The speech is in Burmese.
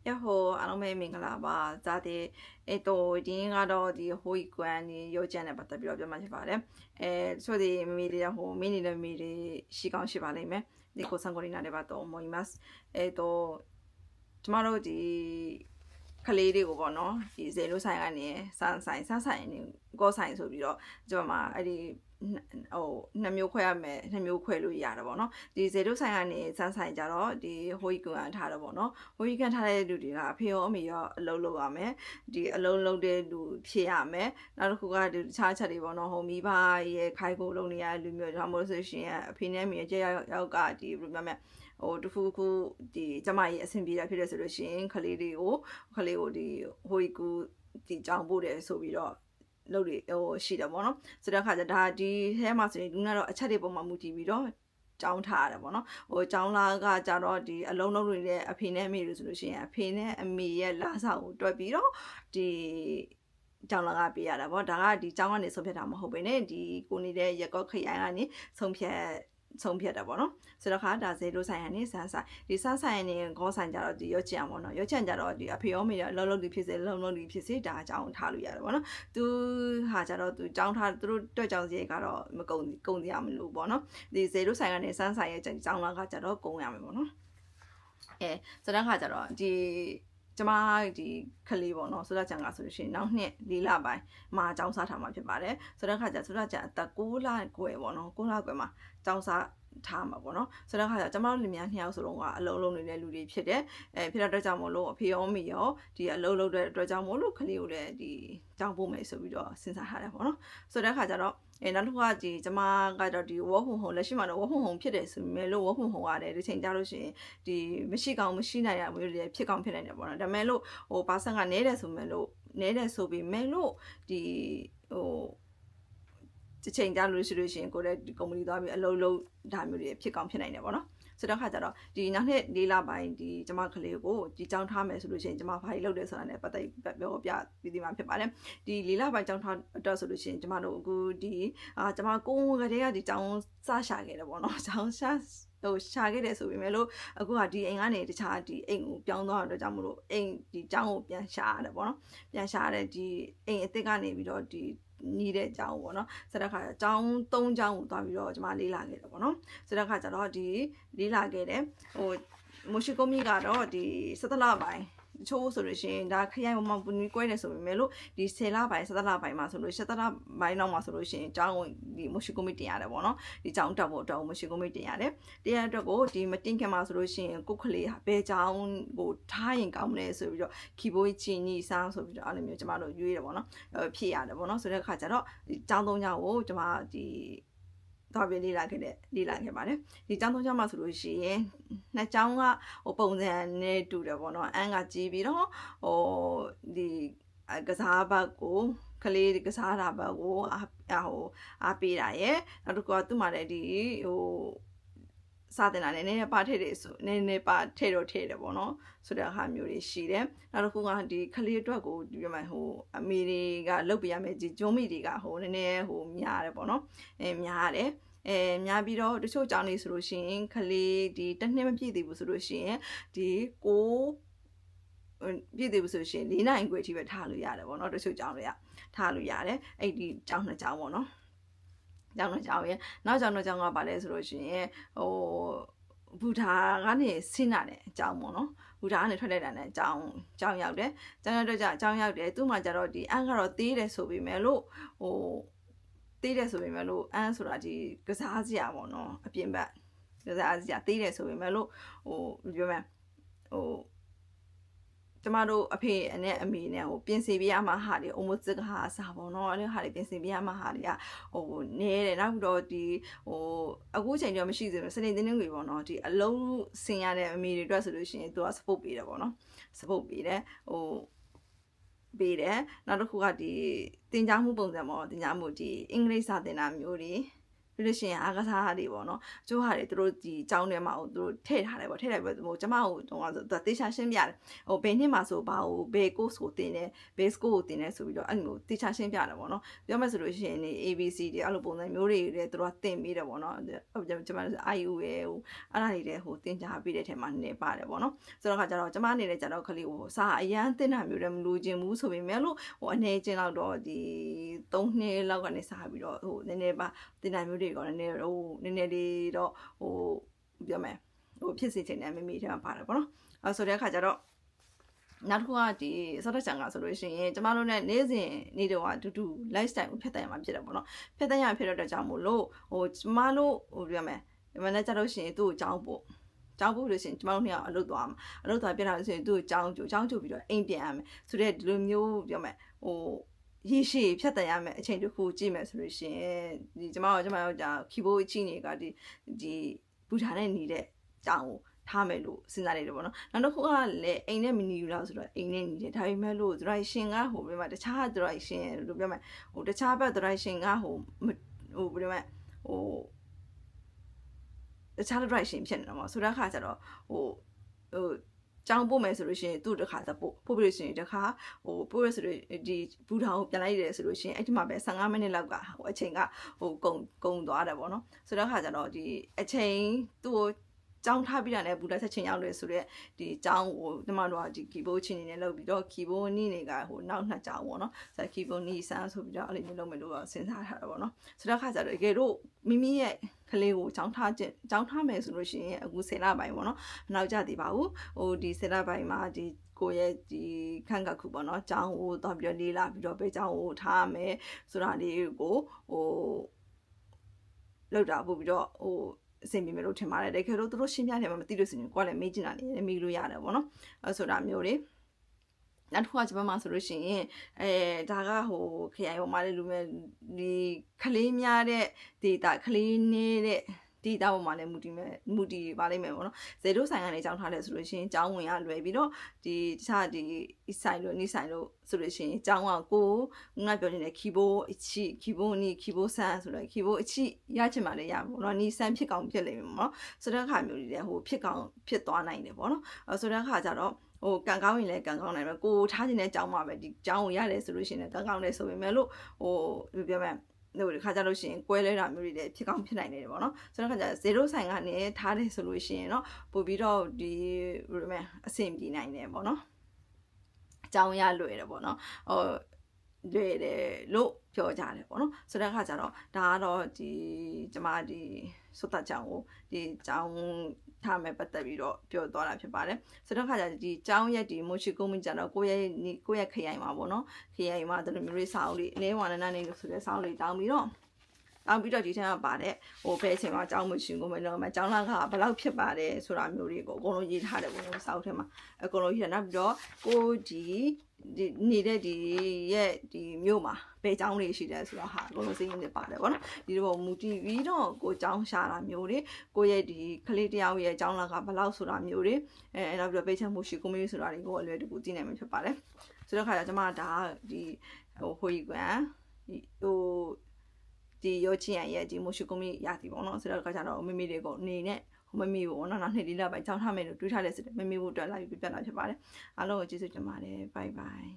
やっほー、メミングラバー、ザで、ディンガド、ディホイクアに幼稚園でバタビロビマジバレ、それでミリラホー、ミニラミリ、シガンシバレメ、で、ご参考になればと思います。ちまろで、ကလေးတွေကိုပေါ့နော်ဒီဇေလိုဆိုင်ကနေစမ်းဆိုင်နေကောဆိုင်ဆိုပြီးတော့ကျွန်မအဲ့ဒီဟိုနှစ်မျိုးခွဲရမယ်နှစ်မျိုးခွဲလို့ရတယ်ပေါ့နော်ဒီဇေလိုဆိုင်ကနေစမ်းဆိုင်ကြတော့ဒီဟိုကြီးကန်ထားတယ်ပေါ့နော်ဟိုကြီးကန်ထားတဲ့လူတွေကအဖေရောအမေရောအလုံးလုပ်ရမယ်ဒီအလုံးလုပ်တဲ့လူဖြစ်ရမယ်နောက်တစ်ခုကဒီတခြားချက်တွေပေါ့နော်ဟိုမိဘရဲ့ခိုင်ကိုလုံးနေရတဲ့လူမျိုးဒါမှမဟုတ်ဆိုရှင်အဖေနဲ့မိရဲ့ကြောက်ကဒီဘယ်လိုပြောမလဲတခုခုဒီကျမကြီးအဆင်ပြေတာဖြစ်တယ်ဆိုလို့ရှိရင်ခလေးကိုဒီဟိုကူဒီကြောင်ပို့တယ်ဆိုပြီးတော့လုပ်တွေရှိတယ်ပေါ့နော်ဆိုတဲ့အခါကျဒါဒီထဲမှာဆိုရင်လူကတော့အချက်တွေပုံမှန်မူတည်ပြီးတော့ကြောင်းထားရတယ်ပေါ့နော်ကြောင်းလာကကြတော့ဒီအလုံးလုံးတွေနဲ့အဖေနဲ့အမေတွေဆိုလို့ရှိရင်အဖေနဲ့အမေရဲ့လာစာကိုတွက်ပြီးတော့ဒီကြောင်းလာကပေးရတာပေါ့ဒါကဒီကြောင်းကနေဆုံးဖြတ်တာမဟုတ်ဘဲနဲ့ဒီကိုနေတဲ့ရက်ကော့ခရိုင်ကနေဆုံးဖြတ်တာပေါ့နော်ဆိုတော့ခါဒါဇေလိုဆိုင်ကနေစမ်းဆိုင်ဒီစမ်းဆိုင်နေခေါဆိုင်ကြတော့ဒီရွက်ချံပေါ့နော်ရွက်ချံကြတော့ဒီအဖေရောမေရောလုံးလုံးဒီဖြစ်စေလုံးလုံးဒီဖြစ်စေဒါအကြောင်းထားလို့ရတယ်ပေါ့နော်သူဟာကြတော့သူကြောင်းထားသူတို့တွက်ကြောင်းစီကတော့မကုန်ရမလို့ပေါ့နော်ဒီဇေလိုဆိုင်ကနေစမ်းဆိုင်ရဲ့ကြောင်းလာကကြတော့ကုန်ရမယ်ပေါ့နော်ဆိုတော့ခါကြတော့ဒီကျမဒီခလေးပေါ့နော်ဆိုတော့ကြံကဆိုလို့ရှိရင်နောက်နှစ်၄လပိုင်းမှာအကြောင်းစားထားမှာဖြစ်ပါတယ်ဆိုတော့ခါကျဆိုတော့ကြံအသက်6လခွဲပေါ့နော်6လခွဲမှာအကြောင်းစားထားမှာပေါ့နော်ဆိုတော့ခါကျကျမတို့လူများ2ယောက်ဆိုတော့ကအလုံးလုံးနေတဲ့လူတွေဖြစ်တယ်ဖြစ်တဲ့အတွက်ကြောင့်မို့လို့အဖေရောမေရောဒီအလုံးလုံးတဲ့အတွက်ကြောင့်မို့လို့ခလေးကိုလည်းဒီကြောင်းပို့မယ်ဆိုပြီးတော့စဉ်းစားထားတယ်ပေါ့နော်ဆိုတော့ခါကျတော့နောက်တစ်ခုကဒီကျမကတော့ဒီဝေါ်ဟုံလက်ရှိမှာတော့ဝေါ်ဟုံဖြစ်တယ်ဆိုပေမဲ့လို့ဝေါ်ဟုံရတယ်ဒီချိန်ကြလို့ရှိရင်ဒီမရှိကောင်းမရှိနိုင်ရမျိုးတွေဖြစ်ကောင်းဖြစ်နိုင်တယ်ပေါ့နော်ဒါပေမဲ့လို့ပါဆန်ကနဲတယ်ဆိုပေမဲ့လို့ဒီဒီချိန်ကြလို့ရှိလို့ရှိရင်ကိုလည်းဒီကုမ္ပဏီသွားပြီးအလုပ်လုပ်ဒါမျိုးတွေဖြစ်ကောင်းဖြစ်နိုင်တယ်ပေါ့နော်ဆိုတော့ခါကြတော့ဒီနောက်နှစ်၄လပိုင်းဒီကျမကလေးကိုဒီကြောင်းထားမယ်ဆိုလို့ရှိရင်ကျမဘာကြီးလုပ်တယ်ဆိုတာနဲ့ပတ်သက်ပြောပြပြီးဒီမှာဖြစ်ပါတယ်ဒီ၄လပိုင်းကြောင်းထားတော့ဆိုလို့ရှိရင်ကျမတို့အခုဒီကျမကိုကတည်းကဒီကြောင်းစရှာခဲ့တယ်ပေါ့နော်ကြောင်းရှာခဲ့တယ်ဆိုပေမဲ့လို့အခုကဒီအိမ်ကနေတခြားဒီအိမ်ကိုပြောင်းသွားတဲ့အတွက်ကြောင့်မလို့အိမ်ဒီကြောင်းကိုပြန်ရှာရတယ်ပေါ့နော်ပြန်ရှာရတဲ့ဒီအိမ်အစ်စ်ကနေပြီးတော့ဒီညီတဲ့အကြောင်းပေါ့နော်ဆိုတဲ့အခါအကြောင်း3ကြောင်းကိုသွားပြီးတော့ကျွန်မလေးလာခဲ့တယ်ပေါ့နော်ဆိုတဲ့အခါကျတော့ဒီလေးလာခဲ့တယ်မိုရှိကုမီကတော့ဒီ17လပိုင်းချိုးဆိုလို့ရှိရင်ဒါခရိုင်မပူနီကွဲနေဆိုပေမဲ့လို့ဒီ10လပိုင်း17လပိုင်းမှာဆိုလို့17လပိုင်းနောက်မှာဆိုလို့ရှိရင်အကြောင်းဒီမိုရှိကုမီတင်ရတယ်ပေါ့နော်ဒီအကြောင်းတက်ဖို့တော့မိုရှိကုမီတင်ရတယ်တရားအတွက်ကိုဒီမတင်ခင်မှာဆိုလို့ရှိရင်ကုတ်ကလေးဟာဘယ်အကြောင်းကိုထားရင်ကောင်းမလဲဆိုပြီးတော့ခီဘိုးချီနီစမ်းဆိုပြီးတော့အဲ့လိုမျိုးကျမတို့ရွေးတယ်ပေါ့နော်ဖြည့်ရတယ်ပေါ့နော်ဆိုတဲ့အခါကျတော့ဒီအကြောင်း3ကြောင်းကိုကျမဒီတော့ပြလေးလာခဲ့ပါတယ်ဒီကျောင်း3ကျောင်းမှာဆိုလို့ရှိရင်နှစ်ကျောင်းကပုံစံနဲ့တူတယ်ပေါ့နော်အန်းကကြီးပြီးတော့ဒီကစားဘက်ကိုကလေးကစားတာဘက်ကိုအားပေးတာရဲ့နောက်တစ်ခုကသူ့မှာလည်းဒီစာတင်တာနည်းနည်းပါထည့်တယ်ဆိုနည်းနည်းပါထည့်တယ်ပေါ့နော်ဆိုတဲ့ဟာမျိုးတွေရှိတယ်နောက်တစ်ခုကဒီခလေးအတွက်ကိုဒီပြမအမေတွေကလုတ်ပြရမယ်ဒီကျွန်းမိတွေကနည်းနည်းများတယ်ပေါ့နော်များတယ်များပြီးတော့တချို့ကြောင်းနေဆိုလို့ရှိရင်ခလေးဒီတစ်နှစ်မပြည့်သေးဘူးဆိုလို့ရှိရင်ဒီပြည့်သေးဘူးဆိုလို့ရှိရင်4နိုင်ခွဲအထိပဲထားလို့ရတယ်ပေါ့နော်တချို့ကြောင်းတွေကထားလို့ရတယ်အဲ့ဒီကြောင်းနှစ်ကြောင်းပေါ့နော်ကြောင်းရဲ့နောက်ကြောင်းကပါလဲဆိုလို့ရှိရင်ဘူဓာကနေဆင်းလာတဲ့အကြောင်းပေါ့နော်ဘူဓာကနေထွက်လိုက်တာနဲ့အကြောင်းရောက်တယ်ကျောင်းရောက်တယ်သူ့မှာကျတော့ဒီအန်းကတော့သေးတယ်ဆိုပေမဲ့လို့သေးတယ်ဆိုပေမဲ့လို့အန်းဆိုတာဒီကစားစရာပေါ့နော်အပြင်ဘက်ကစားစရာသေးတယ်ဆိုပေမဲ့လို့ပြောမယ်ကျမတို့အဖေနဲ့အမေနဲ့ပြင်ဆင်ပေးရမှာဟာတွေအမိုးစကဟာစာပေါ့နော်အဲ့ဒီဟာတွေပြင်ဆင်ပေးရမှာဟာတွေကနဲတယ်နောက်တော့ဒီအခုချိန်တော့မရှိသေးဘူးစနေတင်းတွေပေါ့နော်ဒီအလုံးဆင်ရတဲ့အမေတွေအတွက်ဆိုလို့ရှိရင်သူက support ပေးတယ်ပေါ့နော် support ပေးတယ်ပေးတယ်နောက်တစ်ခုကဒီသင်ကြားမှုပုံစံပေါ့သင်ကြားမှုဒီအင်္ဂလိပ်စာသင်တာမျိုးတွေ ပြီးလို့ရှိရင်အားကစားတွေပေါ့နော်ကျိုးဟာတွေသူတို့ဒီကျောင်းထဲမှာသူတို့ထည့်ထားတယ်ပေါ့ထည့်ထားပြီးတော့ကျမကိုတော့ဆိုတေချာရှင်းပြတယ်ဟိုဘယ်နှစ်မှာဆိုဘာကိုဘယ် course ကိုတင်တယ်ဘယ် school ကိုတင်တယ်ဆိုပြီးတော့အဲ့လိုတေချာရှင်းပြတယ်ပေါ့နော်ပြောမယ်ဆိုလို့ရှိရင်နေ ABC တွေအဲ့လိုပုံစံမျိုးတွေလည်းသူတို့ကတင်ပြီးတယ်ပေါ့နော်ကျမတို့ IU ရဲ့ဟိုအဲ့ဒါတွေလည်းဟိုတင်ကြပေးတဲ့ထဲမှာနေပါတယ်ပေါ့နော်ဆိုတော့ခါကျတော့ကျမအနေနဲ့ကျတော့ခလေးကိုစာအရန်တင်တာမျိုးလည်းမလိုချင်ဘူးဆိုပေမဲ့လို့ဟိုအနေချင်းလောက်တော့ဒီ3နှစ်လောက်ကနေစပြီးတော့ဟိုနည်းနည်းပါတင်တာမျိုးတွေကောနည်းနည်းဟိုနည်းနည်းလေးတော့ဟိုပြောမယ်ဟိုဖြစ်စေချင်တယ်မိထဲမှာပါတယ်ပေါ့နော်အဲဆိုတဲ့အခါကျတော့နောက်တစ်ခုကဒီစောတချန်ကဆိုလို့ရှိရင်ကျမတို့ ਨੇ နေ့စဉ်နေ့တော့အတူတူ lifestyle ကိုဖျက်သိမ်းရမှာဖြစ်တယ်ပေါ့နော်ဖျက်သိမ်းရဖြစ်တဲ့ကြောင့်မို့လို့ဟိုကျမတို့ဟိုပြောမယ်ဒီမှာလည်းကြလို့ရှိရင်သူ့ကိုကြောင်းပို့လို့ရှိရင်ကျမတို့နှစ်ယောက်အလုပ်သွားမှာအလုပ်သွားပြန်လာလို့ရှိရင်သူ့ကိုကြောင်းကြိုပြီးတော့အိမ်ပြန်ရမယ်ဆိုတဲ့ဒီလိုမျိုးပြောမယ်ဟိုရေရှည်ဖြတ်တန်ရမယ်အချိန်တစ်ခုကြည့်မယ်ဆိုလို့ရှိရင်ဒီကျမတို့ဒါခီဘိုးချင်းတွေကဒီဘူထာနဲ့နေတဲ့ကြောင်းကိုထားမယ်လို့စဉ်းစားနေတယ်ပေါ့နော်နောက်တစ်ခုကလည်းအိမ်နဲ့မနီဘူးလားဆိုတော့အိမ်နဲ့နေတယ်ဒါပေမဲ့လို့ direction ကဟိုပြမတခြား direction လို့ပြောမယ်ဟိုတခြားဘက် direction ကဟိုပြမဟိုတခြား direction ဖြစ်နေတော့မှာဆိုတဲ့အခါကျတော့ဟိုကြောင်းပို့မယ်ဆိုလို့ရှိရင်သူ့တစ်ခါသပို့ပြီးလို့ရှိရင်တစ်ခါဟိုပို့ရဆိုလို့ဒီဘူထောင်ကိုပြန်လိုက်ရတယ်ဆိုလို့ရှိရင်အဲ့ဒီမှာပဲ15မိနစ်လောက်ကဟိုအချိန်ကဟိုကုန်သွားတယ်ပေါ့နော်ဆိုတော့အခါကျတော့ဒီအချိန်သူ့ကိုကြောင်းထားပြီးတာနဲ့ဘူလက်ချက်ချင်းရောက်လို့ဆိုတော့ဒီကြောင်းကိုဒီမှာတော့ဒီကီဘိုးချင်းနေနဲ့လုပ်ပြီးတော့ကီဘိုးနီးတွေကဟိုနောက်နှစ်ကြောင်းပေါ့နော်ဆိုတော့ကီဘိုးနီးဆန်းဆိုပြီးတော့အဲ့လိုမျိုးလုပ်မယ်လို့စဉ်းစားထားတာပေါ့နော်ဆိုတော့အခါကျတော့တကယ်လို့မိမိရဲ့ကလေးကိုကြောင်းထားမယ်ဆိုလို့ရှိရင်အခု10လပိုင်းပေါ့နော်မနောက်ကြသေးပါဘူးဟိုဒီ10လပိုင်းမှာဒီကိုရဲ့ဒီခန့်ကခုပေါ့နော်ကျောင်းကိုတော့ပြီးတော့လေးလာပြီးတော့ပဲကျောင်းကိုထားမယ်ဆိုတာလေးကိုဟိုလောက်တာပို့ပြီးတော့ဟိုအဆင်ပြေမယ်လို့ထင်ပါတယ်တကယ်လို့သူတို့ရှင်းပြတယ်မှမသိလို့ဆိုရင်ကိုကလည်းမေးချင်တာလေးမေးလို့ရတယ်ပေါ့နော်အဲဆိုတာမျိုးတွေနောက်တစ်ခုကကျွန်မမှာဆိုလို့ရှိရင်ဒါကဟိုခရိုင်ပေါ်မှာလည်းလူမဲ့ဒီကလေးများတဲ့ data ကလေးနေတဲ့ဒီတောက်မှာလည်းမူတီပါလိမ့်မယ်ပေါ့နော်ဇေရိုဆိုင်ကနေကြောင်းထားလဲဆိုလို့ရှိရင်ကြောင်းဝင်ရလွယ်ပြီးတော့ဒီတခြားဒီဆိုင်လို့နီးဆိုင်လို့ဆိုလို့ရှိရင်ကြောင်းကကိုငါပြောနေတဲ့ keyboard အချီ keyboard နီး keyboard ဆန်းဆိုတော့ keyboard အချီရချင်မှလည်းရပါဘောနော်နီးဆန်းဖြစ်ကောင်းဖြစ်လိမ့်မယ်ပေါ့နော်ဆိုတဲ့အခါမျိုးတွေလည်းဟိုဖြစ်ကောင်းဖြစ်သွားနိုင်တယ်ပေါ့နော်ဆိုတဲ့အခါကျတော့ဟိုကန်ကောင်းရင်လည်းကန်ကောင်းနိုင်မယ်ကိုထားခြင်းတဲ့ကြောင်းမှာပဲဒီကြောင်းကိုရတယ်ဆိုလို့ရှိရင်ကန်ကောင်းတယ်ဆိုပေမဲ့လို့ဟိုပြောမယ်ဟိုခါကြလို့ရှိရင်ကွဲလဲတာမျိုးတွေလည်းဖြစ်ကောင်းဖြစ်နိုင်တယ်ပေါ့နော်ဆိုတော့ခါကြ0ဆိုင်ကနေထားတယ်ဆိုလို့ရှိရင်เนาะပို့ပြီးတော့ဒီဘယ်လိုလဲအဆင်ပြေနိုင်တယ်ပေါ့နော်အကြောင်းရလွယ်တယ်ပေါ့နော်ဟိုလွယ်တယ်လို့ပြောကြတယ်ပေါ့နော်ဆိုတဲ့အခါကျတော့ဒါကတော့ဒီကျမဒီစွတ်တကြောင်ကိုဒီကြောင်ထားမဲ့ပတ်သက်ပြီးတော့ပြောသွားတာဖြစ်ပါတယ်ဆိုတော့အခါကျဒီကြောင်ရဲ့ဒီမိုရှိကုန်းမကျတော့ကိုယ့်ရဲ့ခရိုင်မှာပေါ့နော်ခရိုင်မှာဒီလိုမျိုးလေးစာအုပ်လေးအလဲဝါနနနေလို့ဆိုတဲ့စာအုပ်လေးတောင်းပြီးတော့ဒီထဲမှာပါတဲ့ဟိုဘယ်အချိန်မှာကြောင်းမရှိကိုမလို့မကြောင်းလာကဘယ်လောက်ဖြစ်ပါတယ်ဆိုတာမျိုးတွေကိုအကုန်လုံးရေးထားတယ်ပေါ့နော်စာအုပ်ထဲမှာအကုန်လုံးရေးထားနောက်ပြီးတော့ကိုဒီနေတဲ့ဒီရဲ့ဒီမြို့မှာဘယ်ကြောင်းတွေရှိတယ်ဆိုတော့ဟာအကုန်လုံးစိတ်ရင်းနေပါတယ်ပေါ့နော်ဒီလိုမူတည်ပြီးတော့ကိုကြောင်းရှာတာမျိုးတွေကိုရဲ့ဒီကလေးတယောက်ရဲ့ကြောင်းလာကဘယ်လောက်ဆိုတာမျိုးတွေနောက်ပြီးတော့ပိတ်ချက်မှုရှိကိုမျိုးဆိုတာတွေကိုအလွယ်တကူသိနိုင်မှာဖြစ်ပါတယ်ဆိုတော့ခါကျကျွန်မဒါဒီဟိုကွမ်ဟိုဒီရောချင်ရဲ့ဒီမိုရှိကုမီရသည်ပေါ့နော်ဆိုတော့ကကြတော့မမေတွေကိုအနေနဲ့မမေပေါ့နော်နောက်နှစ်လေးလပိုင်းကြောင်းထားမယ်လို့တွေးထားလဲဆိုတယ်မမေဖို့အတွက်လာပြီးပြတ်လာဖြစ်ပါတယ်အားလုံးကိုကျေးဇူးတင်ပါတယ်ဘိုင်ဘိုင်